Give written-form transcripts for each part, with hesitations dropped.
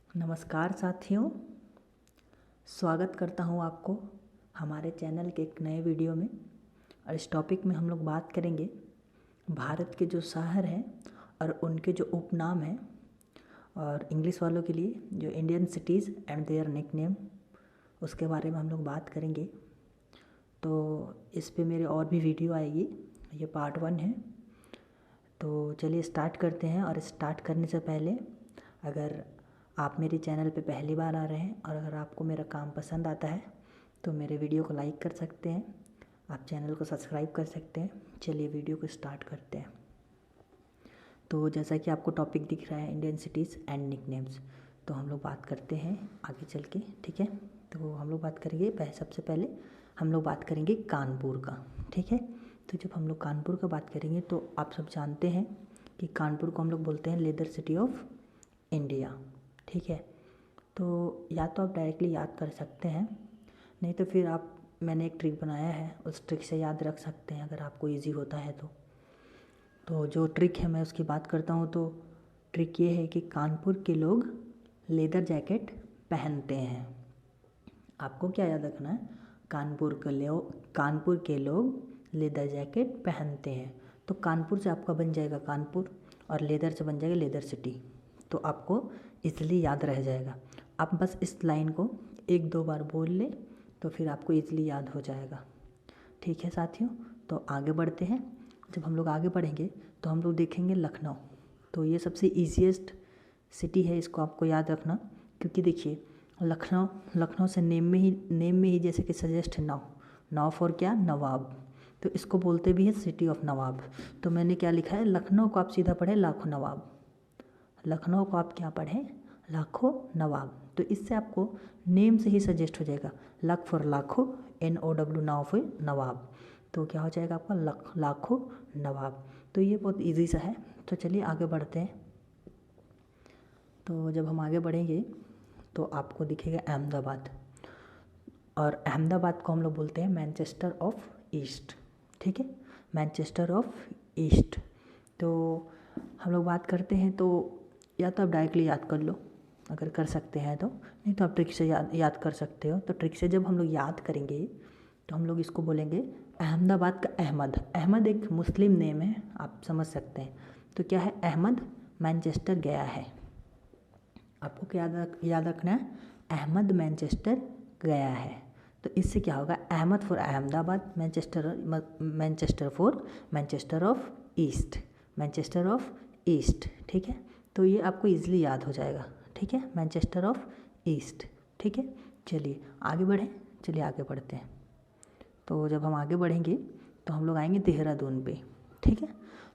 नमस्कार साथियों, स्वागत करता हूं आपको हमारे चैनल के एक नए वीडियो में। और इस टॉपिक में हम लोग बात करेंगे भारत के जो शहर हैं और उनके जो उपनाम हैं, और इंग्लिश वालों के लिए जो Indian cities and their nickname, उसके बारे में हम लोग बात करेंगे। तो इस पे मेरे और भी वीडियो आएगी, ये पार्ट 1 है। तो चलिए स्टार्ट करते हैं। और स्टार्ट करने से पहले, अगर आप मेरे चैनल पे पहली बार आ रहे हैं और अगर आपको मेरा काम पसंद आता है तो मेरे वीडियो को लाइक कर सकते हैं, आप चैनल को सब्सक्राइब कर सकते हैं। चलिए वीडियो को स्टार्ट करते हैं। तो जैसा कि आपको टॉपिक दिख रहा है इंडियन सिटीज़ एंड निकनेम्स, तो हम लोग बात करते हैं आगे चल के, ठीक है। तो हम लोग बात करेंगे सबसे पहले हम लोग बात करेंगे कानपुर का, ठीक है। तो जब हम लोग कानपुर का बात करेंगे तो आप सब जानते हैं कि कानपुर को हम लोग बोलते हैं लेदर सिटी ऑफ इंडिया, ठीक है। तो या तो आप डायरेक्टली याद कर सकते हैं, नहीं तो फिर मैंने एक ट्रिक बनाया है, उस ट्रिक से याद रख सकते हैं अगर आपको इजी होता है तो जो ट्रिक है मैं उसकी बात करता हूँ। तो ट्रिक ये है कि कानपुर के लोग लेदर जैकेट पहनते हैं। आपको क्या याद रखना है? कानपुर के लोग लेदर जैकेट पहनते हैं। तो कानपुर से आपका बन जाएगा कानपुर और लेदर से बन जाएगा लेदर सिटी। तो आपको इसलिए याद रह जाएगा। आप बस इस लाइन को 1-2 बार बोल ले तो फिर आपको इजीली याद हो जाएगा, ठीक है साथियों। तो आगे बढ़ते हैं। जब हम लोग आगे बढ़ेंगे तो हम लोग देखेंगे लखनऊ। तो ये सबसे ईजीएस्ट सिटी है, इसको आपको याद रखना। क्योंकि देखिए लखनऊ से नेम में ही जैसे कि सजेस्ट है नाव फॉर क्या, नवाब। तो इसको बोलते भी है सिटी ऑफ नवाब। तो मैंने क्या लिखा है, लखनऊ को आप सीधा पढ़े लाखों नवाब। लखनऊ को आप क्या पढ़ें, लाखों नवाब। तो इससे आपको नेम से ही सजेस्ट हो जाएगा, लख फॉर लाखों, NOW नाव फॉर नवाब। तो क्या हो जाएगा आपका लाखों नवाब। तो ये बहुत इजी सा है। तो चलिए आगे बढ़ते हैं। तो जब हम आगे बढ़ेंगे तो आपको दिखेगा अहमदाबाद, और अहमदाबाद को हम लोग बोलते हैं मैनचेस्टर ऑफ ईस्ट, ठीक है, मैनचेस्टर ऑफ ईस्ट। तो हम लोग बात करते हैं, तो या तो आप डायरेक्टली याद कर लो अगर कर सकते हैं तो, नहीं तो आप ट्रिक से याद कर सकते हो। तो ट्रिक से जब हम लोग याद करेंगे तो हम लोग इसको बोलेंगे अहमदाबाद का अहमद एक मुस्लिम नेम है, आप समझ सकते हैं। तो क्या है, अहमद मैनचेस्टर गया है। आपको क्या याद रखना है, अहमद मैनचेस्टर गया है। तो इससे क्या होगा, Ahmed for Ahmedabad, Manchester for Manchester of east, ठीक है। तो ये आपको इजीली याद हो जाएगा, ठीक है, मैनचेस्टर ऑफ ईस्ट, ठीक है। चलिए आगे बढ़ते हैं। तो जब हम आगे बढ़ेंगे तो हम लोग आएंगे देहरादून पे, ठीक है।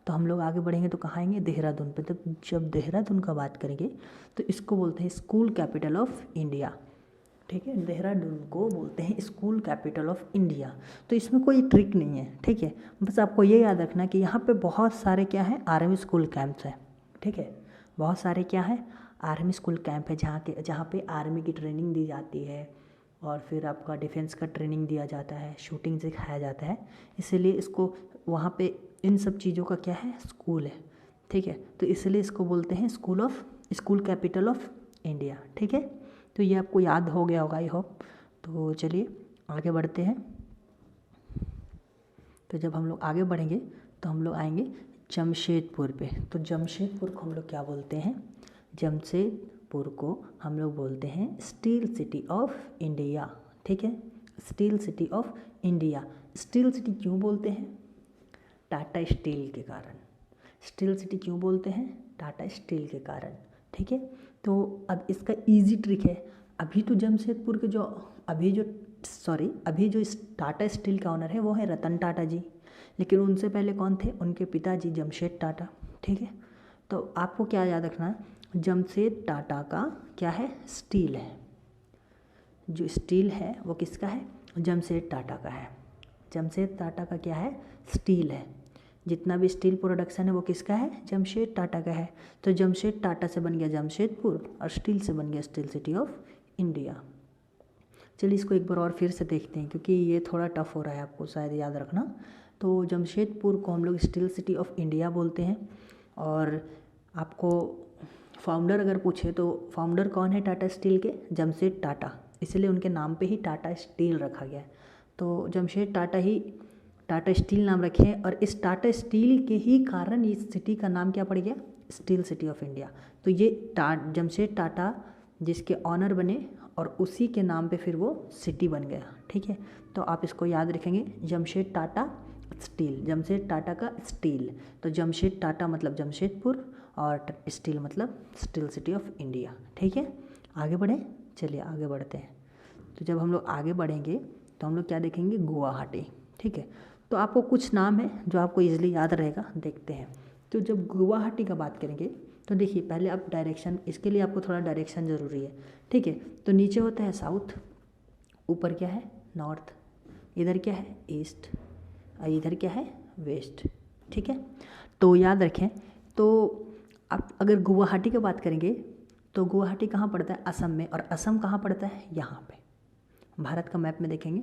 तो हम लोग आगे बढ़ेंगे तो कहाँ आएंगे, देहरादून पे। तो जब देहरादून का बात करेंगे तो इसको बोलते हैं स्कूल कैपिटल ऑफ इंडिया, ठीक है। देहरादून को बोलते हैं स्कूल कैपिटल ऑफ इंडिया। तो इसमें कोई ट्रिक नहीं है, ठीक है। बस आपको ये याद रखना कि यहाँ पे बहुत सारे क्या है, आर्मी स्कूल कैंप्स हैं, ठीक है। बहुत सारे क्या है, आर्मी स्कूल कैंप है जहाँ पे आर्मी की ट्रेनिंग दी जाती है, और फिर आपका डिफेंस का ट्रेनिंग दिया जाता है, शूटिंग सिखाया जाता है। इसीलिए इसको वहाँ पे इन सब चीज़ों का क्या है, स्कूल है, ठीक है। तो इसलिए इसको बोलते हैं स्कूल कैपिटल ऑफ इंडिया, ठीक है। तो ये आपको याद हो गया होगा, आई होप। तो चलिए आगे बढ़ते हैं। तो जब हम लोग आगे बढ़ेंगे तो हम लोग आएंगे जमशेदपुर पे। तो जमशेदपुर को हम लोग क्या बोलते हैं, जमशेदपुर को हम लोग बोलते हैं स्टील सिटी ऑफ इंडिया, ठीक है, steel city of India. Steel city क्यों बोलते हैं, टाटा स्टील के कारण। स्टील सिटी क्यों बोलते हैं, टाटा स्टील के कारण, ठीक है। तो अब इसका इजी ट्रिक है, अभी जो टाटा स्टील का ओनर है वो है रतन टाटा जी, लेकिन उनसे पहले कौन थे, उनके पिताजी जमशेद टाटा, ठीक है। तो आपको क्या याद रखना है, जमशेद टाटा का क्या है, स्टील है। जो स्टील है वो किसका है, जमशेद टाटा का है। जमशेद टाटा का क्या है, स्टील है। जितना भी स्टील प्रोडक्शन है वो किसका है, जमशेद टाटा का है। तो जमशेद टाटा से बन गया जमशेदपुर, और स्टील से बन गया स्टील सिटी ऑफ इंडिया। चलिए इसको एक बार और फिर से देखते हैं, क्योंकि ये थोड़ा टफ हो रहा है आपको शायद याद रखना। तो जमशेदपुर को हम लोग स्टील सिटी ऑफ इंडिया बोलते हैं। और आपको फाउंडर अगर पूछे तो फाउंडर कौन है टाटा स्टील के? जमशेद टाटा, इसलिए उनके नाम पे ही टाटा स्टील रखा गया है। तो जमशेद टाटा ही टाटा स्टील नाम रखे हैं, और इस टाटा स्टील के ही कारण इस सिटी का नाम क्या पड़ गया? Steel city of India. तो ये जमशेद टाटा जिसके ऑनर बने और उसी के नाम पे फिर वो सिटी बन गया, ठीक है। तो आप इसको याद रखेंगे, जमशेद टाटा स्टील, जमशेद टाटा का स्टील। तो जमशेद टाटा मतलब जमशेदपुर और स्टील मतलब स्टील सिटी ऑफ इंडिया, ठीक है। आगे बढ़ें, चलिए आगे बढ़ते हैं। तो जब हम लोग आगे बढ़ेंगे तो हम लोग क्या देखेंगे? गुवाहाटी, ठीक है। तो आपको कुछ नाम है जो आपको ईजिली याद रहेगा, देखते हैं। तो जब गुवाहाटी का बात करेंगे तो देखिए पहले आप डायरेक्शन, इसके लिए आपको थोड़ा डायरेक्शन ज़रूरी है, ठीक है। तो नीचे होता है साउथ, ऊपर क्या है? नॉर्थ, इधर क्या है? ईस्ट, और इधर क्या है? वेस्ट, ठीक है। तो याद रखें। तो आप अगर गुवाहाटी की बात करेंगे तो गुवाहाटी कहाँ पड़ता है? असम में, और असम कहाँ पड़ता है? यहाँ पे। भारत का मैप में देखेंगे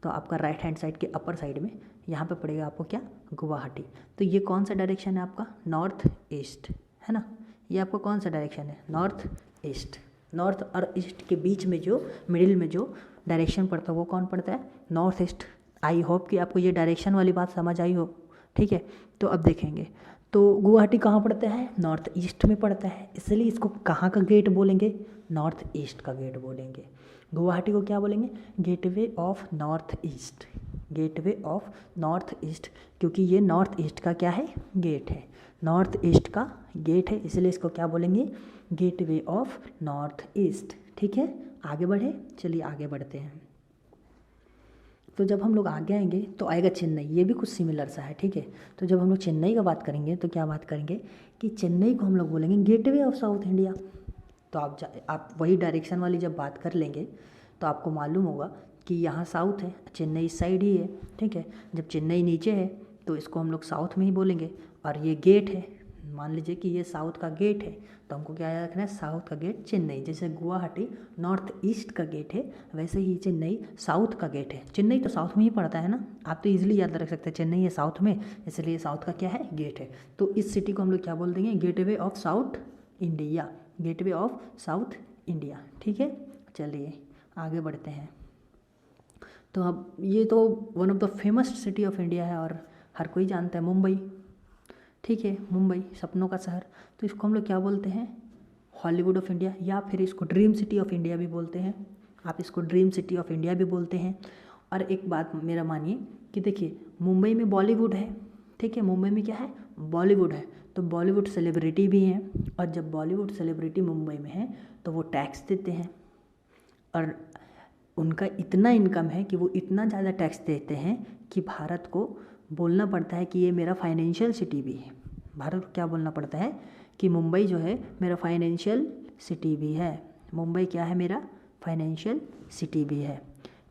तो आपका राइट हैंड साइड के अपर साइड में यहाँ पे पड़ेगा आपको क्या? गुवाहाटी। तो ये कौन सा डायरेक्शन है आपका? नॉर्थ ईस्ट, है ना। ये आपका कौन सा डायरेक्शन है? North east. नॉर्थ और ईस्ट के बीच में जो मिडिल में जो डायरेक्शन पड़ता है वो कौन पड़ता है? North east. आई होप कि आपको ये डायरेक्शन वाली बात समझ आई हो, ठीक है। तो अब देखेंगे तो गुवाहाटी कहाँ पड़ता है? नॉर्थ ईस्ट में पड़ता है, इसलिए इसको कहाँ का गेट बोलेंगे? नॉर्थ ईस्ट का गेट बोलेंगे। गुवाहाटी को क्या बोलेंगे? Gateway of north east, gateway of north east, क्योंकि ये नॉर्थ ईस्ट का क्या है? गेट है, नॉर्थ ईस्ट का गेट है, इसलिए इसको क्या बोलेंगे? गेटवे ऑफ नॉर्थ ईस्ट, ठीक है। आगे बढ़े, चलिए आगे बढ़ते हैं। तो जब हम लोग आगे आएंगे तो आएगा चेन्नई, ये भी कुछ सिमिलर सा है, ठीक है। तो जब हम लोग चेन्नई का बात करेंगे तो क्या बात करेंगे कि चेन्नई को हम लोग बोलेंगे गेटवे ऑफ साउथ इंडिया। तो आप वही डायरेक्शन वाली जब बात कर लेंगे तो आपको मालूम होगा कि यहाँ साउथ है, चेन्नई इस साइड ही है, ठीक है। जब चेन्नई नीचे है तो इसको हम लोग साउथ में ही बोलेंगे, और ये गेट है, मान लीजिए कि ये साउथ का गेट है, तो हमको क्या याद रखना है? साउथ का गेट चेन्नई। जैसे गुवाहाटी नॉर्थ ईस्ट का गेट है, वैसे ही चेन्नई साउथ का गेट है। चेन्नई तो साउथ में ही पड़ता है ना, आप तो इजीली याद रख सकते हैं, चेन्नई है साउथ में, इसलिए साउथ का क्या है? गेट है। तो इस सिटी को हम लोग क्या बोल देंगे? Gateway of south India, gateway of south India, ठीक है। चलिए आगे बढ़ते हैं। तो अब ये तो one of the famous city of India है और हर कोई जानता है, मुंबई, ठीक है। मुंबई सपनों का शहर, तो इसको हम लोग क्या बोलते हैं? हॉलीवुड ऑफ इंडिया, या फिर इसको ड्रीम सिटी ऑफ इंडिया भी बोलते हैं। आप इसको ड्रीम सिटी ऑफ इंडिया भी बोलते हैं। और एक बात मेरा मानिए कि देखिए मुंबई में बॉलीवुड है, ठीक है। मुंबई में क्या है? बॉलीवुड है, तो बॉलीवुड सेलिब्रिटी भी हैं, और जब बॉलीवुड सेलिब्रिटी मुंबई में है तो वो टैक्स देते हैं, और उनका इतना इनकम है कि वो इतना ज़्यादा टैक्स देते हैं कि भारत को बोलना पड़ता है कि ये मेरा फाइनेंशियल सिटी भी है। भारत को क्या बोलना पड़ता है कि मुंबई जो है मेरा फाइनेंशियल सिटी भी है। मुंबई क्या है? मेरा फाइनेंशियल सिटी भी है।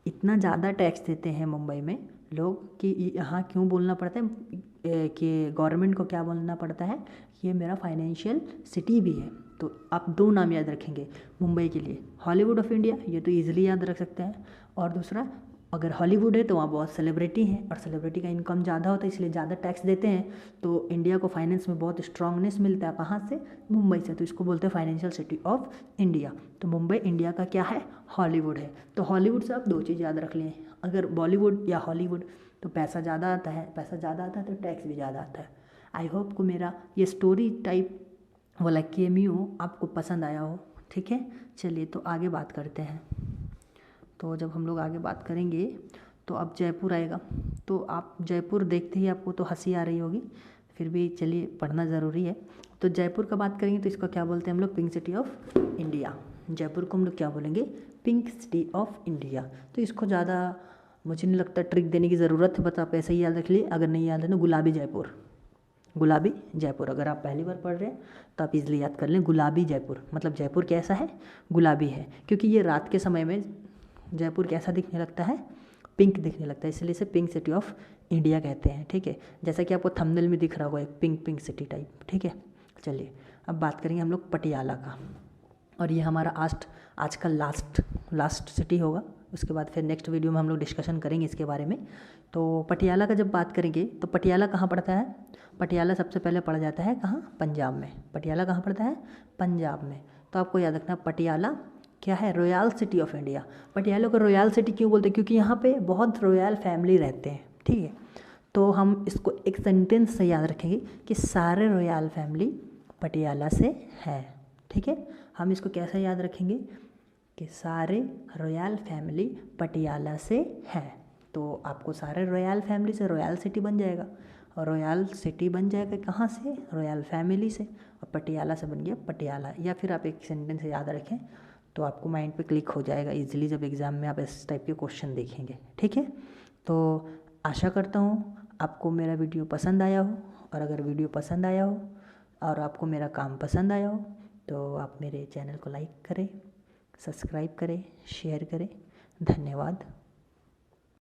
इतना ज़्यादा टैक्स देते हैं मुंबई में लोग कि यहाँ क्यों बोलना पड़ता है कि गवर्नमेंट को क्या बोलना पड़ता है कि ये मेरा फाइनेंशियल सिटी भी है। तो आप दो नाम याद रखेंगे मुंबई के लिए, हॉलीवुड ऑफ इंडिया, ये तो ईजिली याद रख सकते हैं, और दूसरा अगर हॉलीवुड है तो वहाँ बहुत सेलिब्रिटी हैं, और सेलिब्रिटी का इनकम ज़्यादा होता है इसलिए ज़्यादा टैक्स देते हैं, तो इंडिया को फाइनेंस में बहुत स्ट्रांगनेस मिलता है। कहाँ से? मुंबई से। तो इसको बोलते हैं फाइनेंशियल सिटी ऑफ इंडिया। तो मुंबई इंडिया का क्या है? हॉलीवुड है। तो हॉलीवुड से आप दो चीज़ याद रख लें, अगर बॉलीवुड या हॉलीवुड, तो पैसा ज़्यादा आता है, पैसा ज़्यादा आता है तो टैक्स भी ज़्यादा आता है। आई होप को मेरा ये स्टोरी टाइप वाला केमियो आपको पसंद आया हो, ठीक है। चलिए तो आगे बात करते हैं। तो जब हम लोग आगे बात करेंगे तो अब जयपुर आएगा, तो आप जयपुर देखते ही आपको तो हंसी आ रही होगी, फिर भी चलिए पढ़ना ज़रूरी है। तो जयपुर का बात करेंगे तो इसको क्या बोलते हैं हम लोग? Pink city of India. Jaipur को हम लोग क्या बोलेंगे? Pink city of India. तो इसको ज़्यादा मुझे नहीं लगता ट्रिक देने की ज़रूरत है, बस आप ऐसे ही याद रख लिए। अगर नहीं याद है तो गुलाबी जयपुर, गुलाबी जयपुर, अगर आप पहली बार पढ़ रहे हैं तो आप इजली याद कर लें गुलाबी जयपुर, मतलब जयपुर कैसा है? गुलाबी है, क्योंकि ये रात के समय में जयपुर कैसा दिखने लगता है? पिंक दिखने लगता है, इसलिए इसे पिंक सिटी ऑफ इंडिया कहते हैं, ठीक है। जैसा कि आपको थंबनेल में दिख रहा होगा एक पिंक पिंक सिटी टाइप, ठीक है। चलिए अब बात करेंगे हम लोग पटियाला का, और ये हमारा आज का लास्ट सिटी होगा, उसके बाद फिर नेक्स्ट वीडियो में हम लोग डिस्कशन करेंगे इसके बारे में। तो पटियाला का जब बात करेंगे तो पटियाला कहाँ पड़ता है? पटियाला सबसे पहले पड़ जाता है कहाँ? पंजाब में। पटियाला कहाँ पड़ता है? पंजाब में। तो आपको याद रखना पटियाला क्या है? Royal city of India. Patiala को रॉयल सिटी क्यों बोलते हैं? क्योंकि यहाँ पे बहुत रॉयल फैमिली रहते हैं, ठीक है। तो हम इसको एक सेंटेंस से याद रखेंगे कि सारे रॉयल फैमिली पटियाला से है, ठीक है। हम इसको कैसे याद रखेंगे कि सारे रॉयल फैमिली पटियाला से है। तो आपको सारे रॉयल फैमिली से रॉयल सिटी बन जाएगा, और रॉयल सिटी बन जाएगा कहाँ से? रॉयल फैमिली से। और पटियाला से बन गया पटियाला। या फिर आप एक सेंटेंस से याद रखें तो आपको माइंड पे क्लिक हो जाएगा इजीली जब एग्ज़ाम में आप इस टाइप के क्वेश्चन देखेंगे, ठीक है। तो आशा करता हूँ आपको मेरा वीडियो पसंद आया हो, और अगर वीडियो पसंद आया हो और आपको मेरा काम पसंद आया हो तो आप मेरे चैनल को लाइक करें, सब्सक्राइब करें, शेयर करें। धन्यवाद।